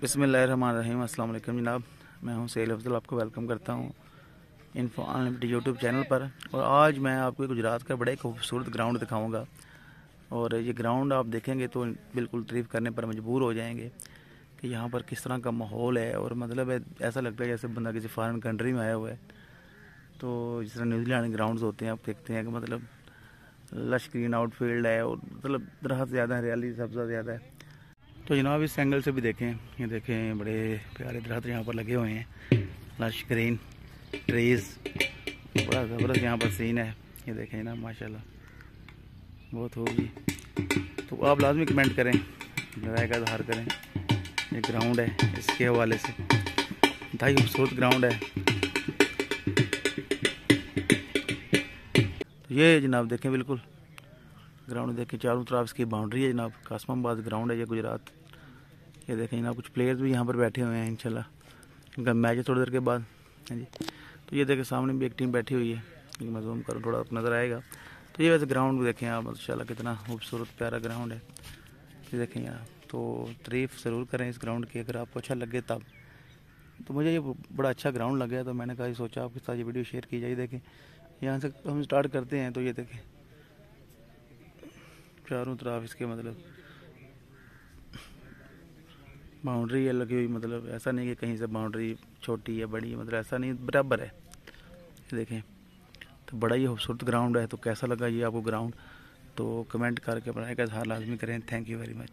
बिस्मिल्लाहिर्रहमानिर्रहीम। अस्सलाम वालेकुम जनाब, मैं हूं सैल अफजल, आपको वेलकम करता हूं इन्फो अनलिमिटेड यूट्यूब चैनल पर। और आज मैं आपको गुजरात का बड़ा ही खूबसूरत ग्राउंड दिखाऊंगा। और ये ग्राउंड आप देखेंगे तो बिल्कुल तारीफ़ करने पर मजबूर हो जाएंगे कि यहाँ पर किस तरह का माहौल है। और मतलब है, ऐसा लगता है जैसे बंदा किसी फॉरेन कंट्री में आया हुआ है। तो जिस तरह न्यूजीलैंड ग्राउंड्स होते हैं, आप देखते हैं कि मतलब लश ग्रीन आउटफील्ड है और मतलब दरख्त ज़्यादा, हरियाली सब्ज़ा ज़्यादा है। तो जनाब इस एंगल से भी देखें, ये देखें बड़े प्यारे दरख्त यहाँ पर लगे हुए हैं, लश ग्रीन ट्रीज, बड़ा ज़बरदस्त यहाँ पर सीन है। ये देखें ना, माशाल्लाह बहुत होगी। तो आप लाजमी कमेंट करें, राय का इजहार करें। ये ग्राउंड है, इसके हवाले से इंतहाई खूबसूरत ग्राउंड है। तो ये जनाब देखें, बिल्कुल ग्राउंड देखें, चारों तरफ इसकी बाउंड्री है जनाब। कासमाबाद ग्राउंड है ये, गुजरात। ये देखें जनाब, कुछ प्लेयर्स भी यहाँ पर बैठे हुए हैं। इंशाल्लाह इनका मैच है थोड़ी देर के बाद। हाँ जी, तो ये देखें सामने भी एक टीम बैठी हुई है। मैं जूम करूँ थोड़ा, नज़र आएगा। तो ये वैसे ग्राउंड देखें आप, माशाल्लाह कितना खूबसूरत प्यारा ग्राउंड है। ये देखें यार, तो तारीफ़ ज़रूर करें इस ग्राउंड की, अगर आपको अच्छा लगे तब। तो मुझे ये बड़ा अच्छा ग्राउंड लगा, तो मैंने कहा सोचा आपके साथ ये वीडियो शेयर की जाए। देखें यहाँ से हम स्टार्ट करते हैं, तो ये देखें चारों तरफ इसके मतलब बाउंड्री है लगी हुई। मतलब ऐसा नहीं कि कहीं से बाउंड्री छोटी है बड़ी, मतलब ऐसा नहीं, बराबर है। देखें तो बड़ा ही खूबसूरत ग्राउंड है। तो कैसा लगा ये आपको ग्राउंड, तो कमेंट करके अपना एक इज़हार लाजमी करें। Thank you very much.